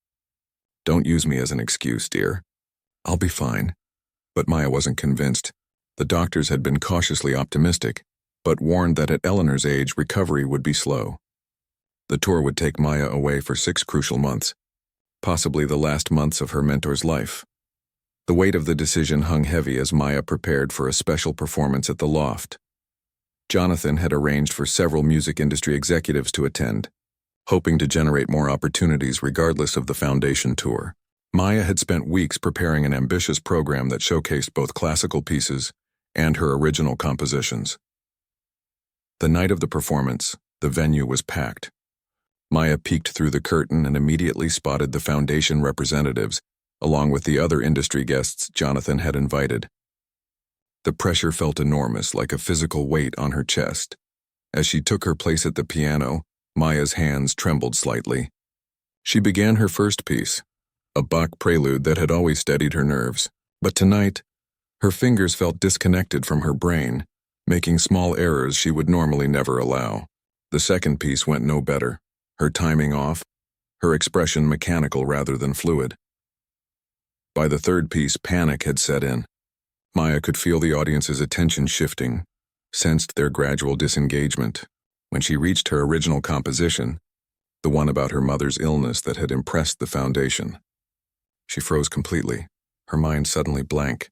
Don't use me as an excuse, dear. I'll be fine. But Maya wasn't convinced. The doctors had been cautiously optimistic, but warned that at Eleanor's age, recovery would be slow. The tour would take Maya away for 6 crucial months, possibly the last months of her mentor's life. The weight of the decision hung heavy as Maya prepared for a special performance at the Loft. Jonathan had arranged for several music industry executives to attend, hoping to generate more opportunities regardless of the foundation tour. Maya had spent weeks preparing an ambitious program that showcased both classical pieces and her original compositions. The night of the performance, the venue was packed. Maya peeked through the curtain and immediately spotted the foundation representatives, along with the other industry guests Jonathan had invited. The pressure felt enormous, like a physical weight on her chest. As she took her place at the piano, Maya's hands trembled slightly. She began her first piece, a Bach prelude that had always steadied her nerves. But tonight, her fingers felt disconnected from her brain, making small errors she would normally never allow. The second piece went no better, her timing off, her expression mechanical rather than fluid. By the third piece, panic had set in. Maya could feel the audience's attention shifting, sensed their gradual disengagement. When she reached her original composition, the one about her mother's illness that had impressed the foundation, she froze completely, her mind suddenly blank,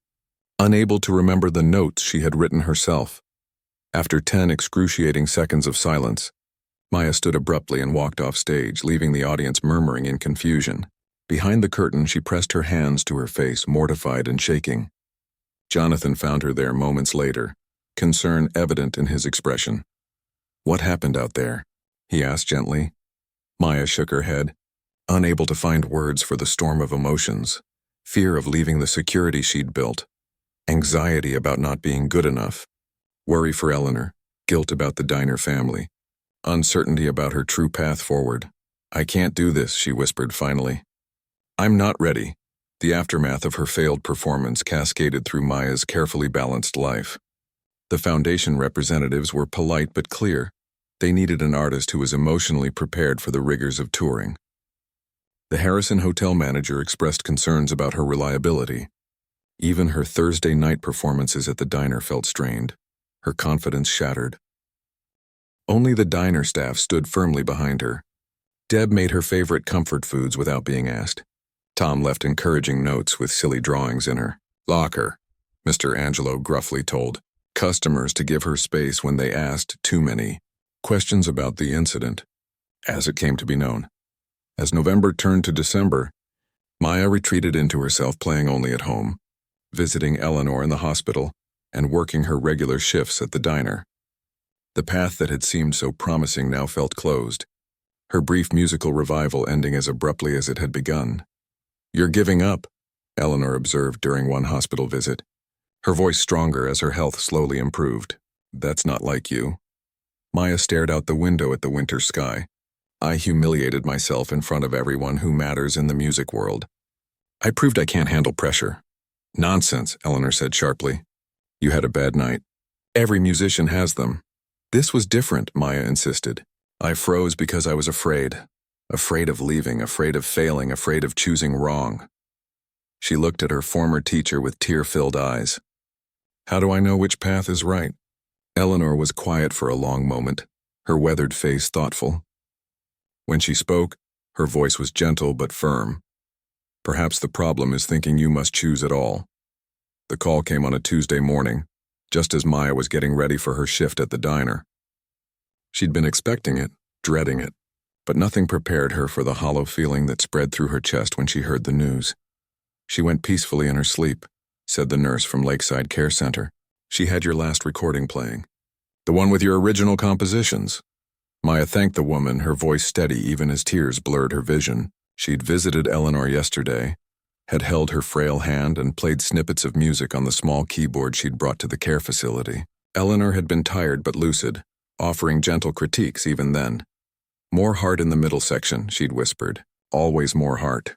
unable to remember the notes she had written herself. After 10 excruciating seconds of silence, Maya stood abruptly and walked off stage, leaving the audience murmuring in confusion. Behind the curtain, she pressed her hands to her face, mortified and shaking. Jonathan found her there moments later, concern evident in his expression. What happened out there? He asked gently. Maya shook her head, unable to find words for the storm of emotions: fear of leaving the security she'd built, anxiety about not being good enough, worry for Eleanor, guilt about the diner family, uncertainty about her true path forward. I can't do this, she whispered finally. I'm not ready. The aftermath of her failed performance cascaded through Maya's carefully balanced life. The foundation representatives were polite but clear. They needed an artist who was emotionally prepared for the rigors of touring. The Harrison Hotel manager expressed concerns about her reliability. Even her Thursday night performances at the diner felt strained, her confidence shattered. Only the diner staff stood firmly behind her. Deb made her favorite comfort foods without being asked. Tom left encouraging notes with silly drawings in her locker, Mr. Angelo gruffly told customers to give her space when they asked too many questions about the incident, as it came to be known. As November turned to December, Maya retreated into herself, playing only at home, visiting Eleanor in the hospital, and working her regular shifts at the diner. The path that had seemed so promising now felt closed, her brief musical revival ending as abruptly as it had begun. You're giving up? Eleanor observed during one hospital visit, her voice stronger as her health slowly improved. That's not like you. Maya stared out the window at the winter sky. I humiliated myself in front of everyone who matters in the music world. I proved I can't handle pressure. Nonsense, Eleanor said sharply. You had a bad night. Every musician has them. This was different, Maya insisted. I froze because I was afraid. Afraid of leaving, afraid of failing, afraid of choosing wrong. She looked at her former teacher with tear-filled eyes. How do I know which path is right? Eleanor was quiet for a long moment, her weathered face thoughtful. When she spoke, her voice was gentle but firm. Perhaps the problem is thinking you must choose it all. The call came on a Tuesday morning, just as Maya was getting ready for her shift at the diner. She'd been expecting it, dreading it, but nothing prepared her for the hollow feeling that spread through her chest when she heard the news. She went peacefully in her sleep, said the nurse from Lakeside Care Center. She had your last recording playing. The one with your original compositions. Maya thanked the woman, her voice steady even as tears blurred her vision. She'd visited Eleanor yesterday, had held her frail hand and played snippets of music on the small keyboard she'd brought to the care facility. Eleanor had been tired but lucid, offering gentle critiques even then. More heart in the middle section, she'd whispered. Always more heart.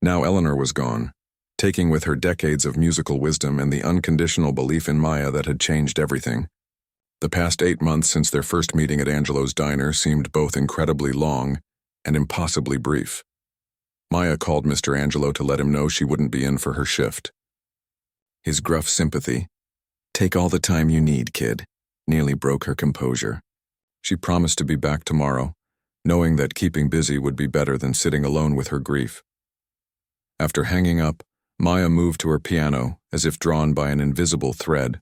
Now Eleanor was gone, taking with her decades of musical wisdom and the unconditional belief in Maya that had changed everything. The past 8 months since their first meeting at Angelo's diner seemed both incredibly long and impossibly brief. Maya called Mr. Angelo to let him know she wouldn't be in for her shift. His gruff sympathy, "Take all the time you need, kid," nearly broke her composure. She promised to be back tomorrow, knowing that keeping busy would be better than sitting alone with her grief. After hanging up, Maya moved to her piano as if drawn by an invisible thread.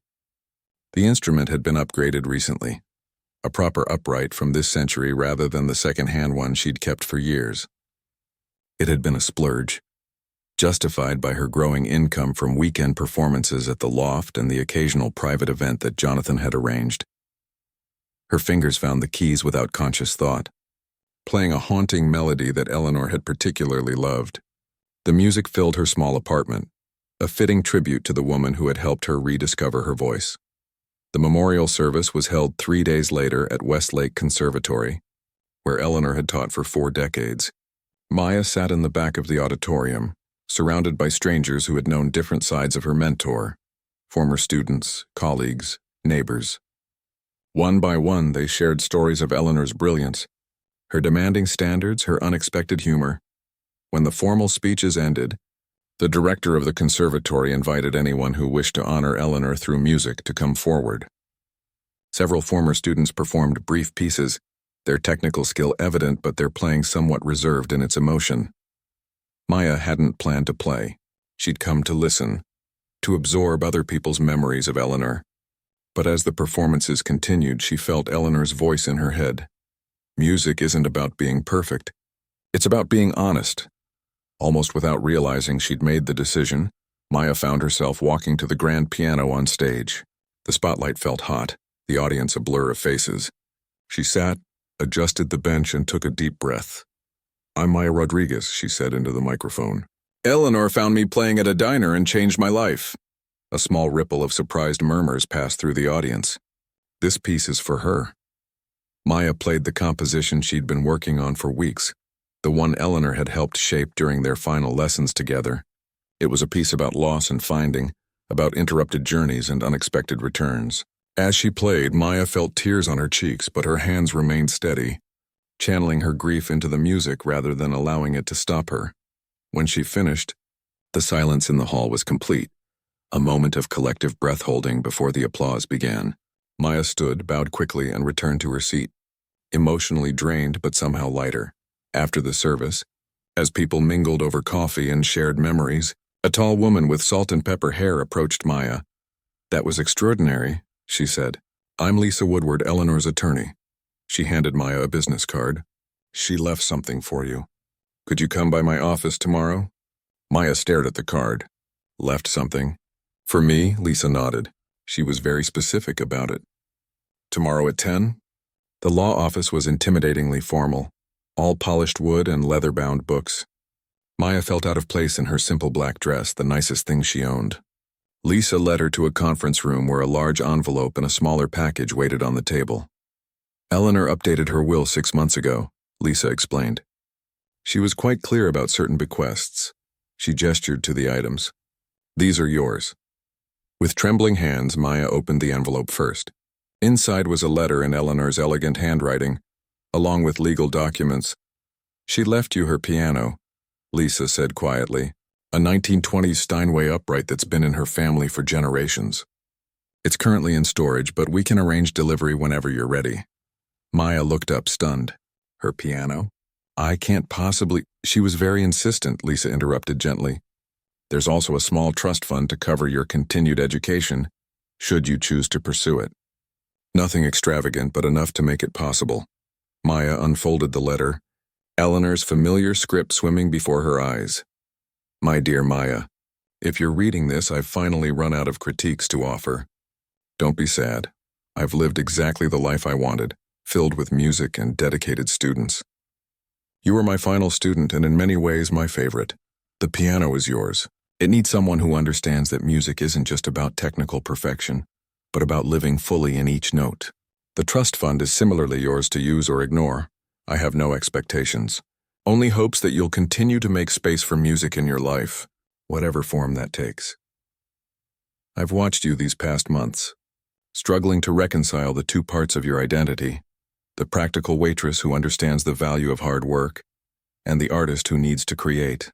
The instrument had been upgraded recently, a proper upright from this century rather than the second-hand one she'd kept for years. It had been a splurge, justified by her growing income from weekend performances at the Loft and the occasional private event that Jonathan had arranged. Her fingers found the keys without conscious thought, playing a haunting melody that Eleanor had particularly loved. The music filled her small apartment, a fitting tribute to the woman who had helped her rediscover her voice. The memorial service was held 3 days later at Westlake Conservatory, where Eleanor had taught for 4 decades. Maya sat in the back of the auditorium, surrounded by strangers who had known different sides of her mentor, former students, colleagues, neighbors. One by one, they shared stories of Eleanor's brilliance, her demanding standards, her unexpected humor. When the formal speeches ended, the director of the conservatory invited anyone who wished to honor Eleanor through music to come forward. Several former students performed brief pieces, their technical skill evident but their playing somewhat reserved in its emotion. Maya hadn't planned to play. She'd come to listen, to absorb other people's memories of Eleanor. But as the performances continued, she felt Eleanor's voice in her head. Music isn't about being perfect. It's about being honest. Almost without realizing she'd made the decision, Maya found herself walking to the grand piano on stage. The spotlight felt hot, the audience a blur of faces. She sat, adjusted the bench, and took a deep breath. "I'm Maya Rodriguez," she said into the microphone. "Eleanor found me playing at a diner and changed my life." A small ripple of surprised murmurs passed through the audience. This piece is for her. Maya played the composition she'd been working on for weeks, the one Eleanor had helped shape during their final lessons together. It was a piece about loss and finding, about interrupted journeys and unexpected returns. As she played, Maya felt tears on her cheeks, but her hands remained steady, channeling her grief into the music rather than allowing it to stop her. When she finished, the silence in the hall was complete, a moment of collective breath-holding before the applause began. Maya stood, bowed quickly, and returned to her seat, emotionally drained but somehow lighter. After the service, as people mingled over coffee and shared memories, a tall woman with salt and pepper hair approached Maya. "That was extraordinary," she said. "I'm Lisa Woodward, Eleanor's attorney." She handed Maya a business card. "She left something for you. Could you come by my office tomorrow?" Maya stared at the card. "Left something?" "For me," Lisa nodded. She was very specific about it. "Tomorrow at 10? The law office was intimidatingly formal, all polished wood and leather-bound books. Maya felt out of place in her simple black dress, the nicest thing she owned. Lisa led her to a conference room where a large envelope and a smaller package waited on the table. Eleanor updated her will 6 months ago, Lisa explained. She was quite clear about certain bequests. She gestured to the items. These are yours. With trembling hands, Maya opened the envelope first. Inside was a letter in Eleanor's elegant handwriting, along with legal documents. She left you her piano, Lisa said quietly, a 1920s Steinway upright that's been in her family for generations. It's currently in storage, but we can arrange delivery whenever you're ready. Maya looked up, stunned. Her piano? I can't possibly— She was very insistent, Lisa interrupted gently. There's also a small trust fund to cover your continued education, should you choose to pursue it. Nothing extravagant, but enough to make it possible. Maya unfolded the letter, Eleanor's familiar script swimming before her eyes. My dear Maya, if you're reading this, I've finally run out of critiques to offer. Don't be sad. I've lived exactly the life I wanted, filled with music and dedicated students. You were my final student and in many ways my favorite. The piano is yours. It needs someone who understands that music isn't just about technical perfection, but about living fully in each note. The trust fund is similarly yours to use or ignore. I have no expectations. Only hopes that you'll continue to make space for music in your life, whatever form that takes. I've watched you these past months, struggling to reconcile the two parts of your identity, the practical waitress who understands the value of hard work, and the artist who needs to create.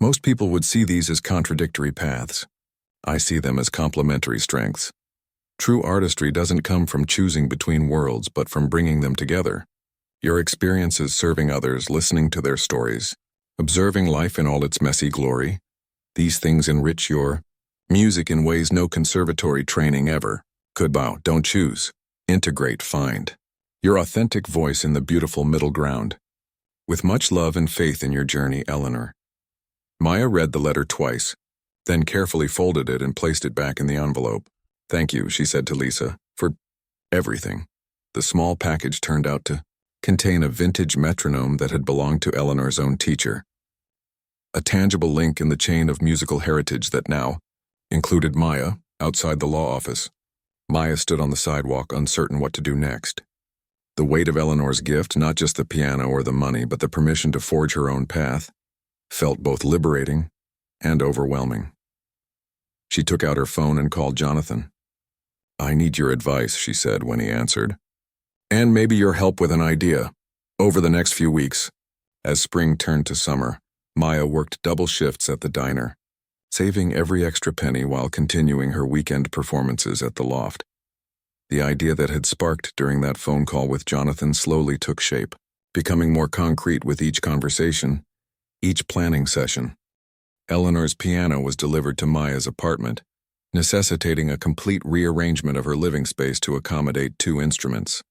Most people would see these as contradictory paths. I see them as complementary strengths. True artistry doesn't come from choosing between worlds, but from bringing them together. Your experiences serving others, listening to their stories, observing life in all its messy glory, these things enrich your music in ways no conservatory training ever could. Don't choose. Integrate, find your authentic voice in the beautiful middle ground. With much love and faith in your journey, Eleanor. Maya read the letter twice, then carefully folded it and placed it back in the envelope. Thank you, she said to Lisa, for everything. The small package turned out to contain a vintage metronome that had belonged to Eleanor's own teacher. A tangible link in the chain of musical heritage that now included Maya outside the law office. Maya stood on the sidewalk, uncertain what to do next. The weight of Eleanor's gift, not just the piano or the money, but the permission to forge her own path, felt both liberating and overwhelming. She took out her phone and called Jonathan. I need your advice, she said when he answered. And maybe your help with an idea. Over the next few weeks, as spring turned to summer, Maya worked double shifts at the diner, saving every extra penny while continuing her weekend performances at the loft. The idea that had sparked during that phone call with Jonathan slowly took shape, becoming more concrete with each conversation, each planning session. Eleanor's piano was delivered to Maya's apartment, necessitating a complete rearrangement of her living space to accommodate 2 instruments.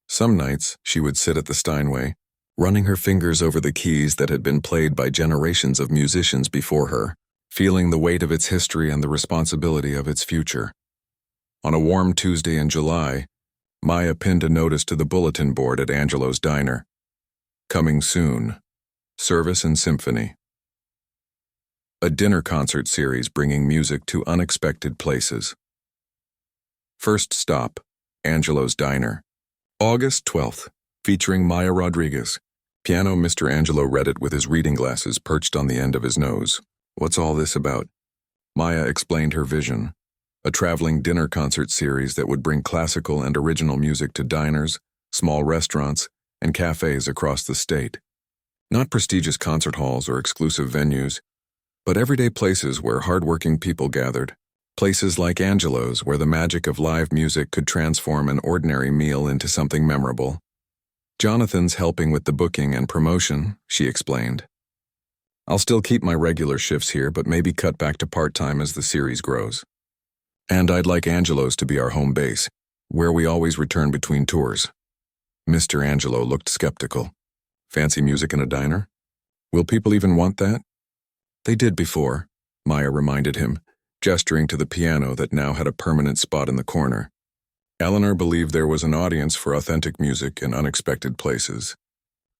Some nights, she would sit at the Steinway, running her fingers over the keys that had been played by generations of musicians before her, feeling the weight of its history and the responsibility of its future. On a warm Tuesday in July, Maya pinned a notice to the bulletin board at Angelo's diner. Coming soon. Service and Symphony. A dinner concert series bringing music to unexpected places. First stop, Angelo's Diner. August 12th, featuring Maya Rodriguez. Piano. Mr. Angelo read it with his reading glasses perched on the end of his nose. What's all this about? Maya explained her vision. A traveling dinner concert series that would bring classical and original music to diners, small restaurants, and cafes across the state. Not prestigious concert halls or exclusive venues, but everyday places where hardworking people gathered. Places like Angelo's, where the magic of live music could transform an ordinary meal into something memorable. Jonathan's helping with the booking and promotion, she explained. I'll still keep my regular shifts here, but maybe cut back to part-time as the series grows. And I'd like Angelo's to be our home base, where we always return between tours. Mr. Angelo looked skeptical. Fancy music in a diner? Will people even want that? They did before, Maya reminded him, gesturing to the piano that now had a permanent spot in the corner. Eleanor believed there was an audience for authentic music in unexpected places.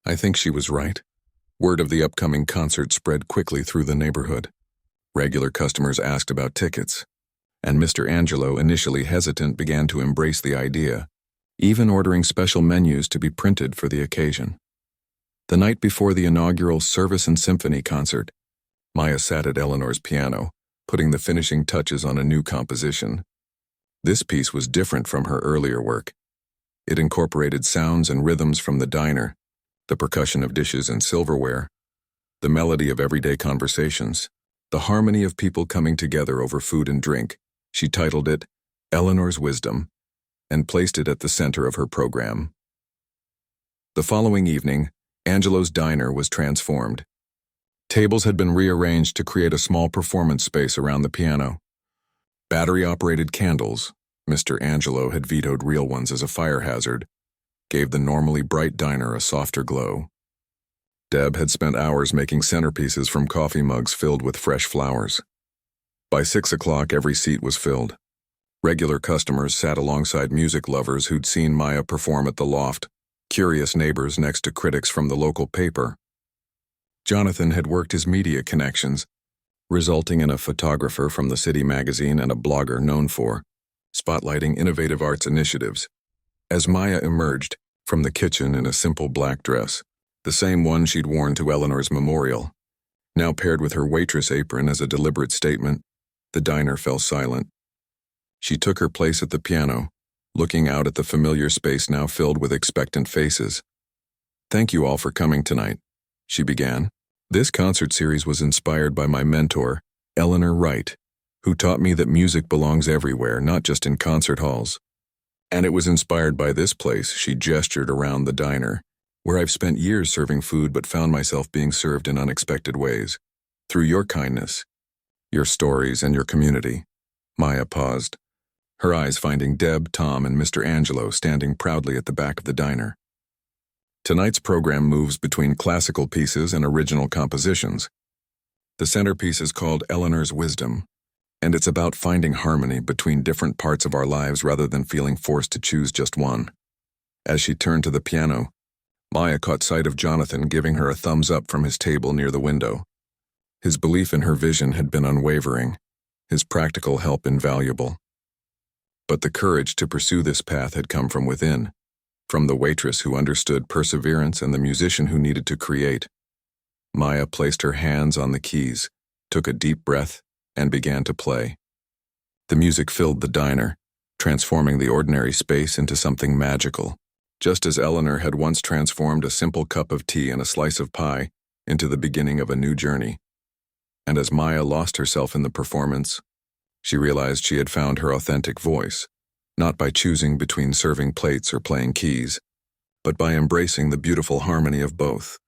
I think she was right. Word of the upcoming concert spread quickly through the neighborhood. Regular customers asked about tickets, and Mr. Angelo, initially hesitant, began to embrace the idea, even ordering special menus to be printed for the occasion. The night before the inaugural Service and Symphony concert, Maya sat at Eleanor's piano, putting the finishing touches on a new composition. This piece was different from her earlier work. It incorporated sounds and rhythms from the diner, the percussion of dishes and silverware, the melody of everyday conversations, the harmony of people coming together over food and drink. She titled it Eleanor's Wisdom and placed it at the center of her program. The following evening, Angelo's diner was transformed. Tables had been rearranged to create a small performance space around the piano. Battery-operated candles, Mr. Angelo had vetoed real ones as a fire hazard, gave the normally bright diner a softer glow. Deb had spent hours making centerpieces from coffee mugs filled with fresh flowers. By 6 o'clock, every seat was filled. Regular customers sat alongside music lovers who'd seen Maya perform at the Loft, curious neighbors next to critics from the local paper. Jonathan had worked his media connections, resulting in a photographer from the city magazine and a blogger known for spotlighting innovative arts initiatives. As Maya emerged from the kitchen in a simple black dress, the same one she'd worn to Eleanor's memorial, now paired with her waitress apron as a deliberate statement, the diner fell silent. She took her place at the piano, looking out at the familiar space now filled with expectant faces. "Thank you all for coming tonight," she began. "This concert series was inspired by my mentor, Eleanor Wright, who taught me that music belongs everywhere, not just in concert halls. And it was inspired by this place," she gestured around the diner, "where I've spent years serving food but found myself being served in unexpected ways. Through your kindness, your stories, and your community." Maya paused, her eyes finding Deb, Tom, and Mr. Angelo standing proudly at the back of the diner. Tonight's program moves between classical pieces and original compositions. The centerpiece is called Eleanor's Wisdom, and it's about finding harmony between different parts of our lives rather than feeling forced to choose just one. As she turned to the piano, Maya caught sight of Jonathan giving her a thumbs up from his table near the window. His belief in her vision had been unwavering, his practical help invaluable. But the courage to pursue this path had come from within, from the waitress who understood perseverance and the musician who needed to create. Maya placed her hands on the keys, took a deep breath, and began to play. The music filled the diner, transforming the ordinary space into something magical, just as Eleanor had once transformed a simple cup of tea and a slice of pie into the beginning of a new journey. And as Maya lost herself in the performance, she realized she had found her authentic voice, not by choosing between serving plates or playing keys, but by embracing the beautiful harmony of both.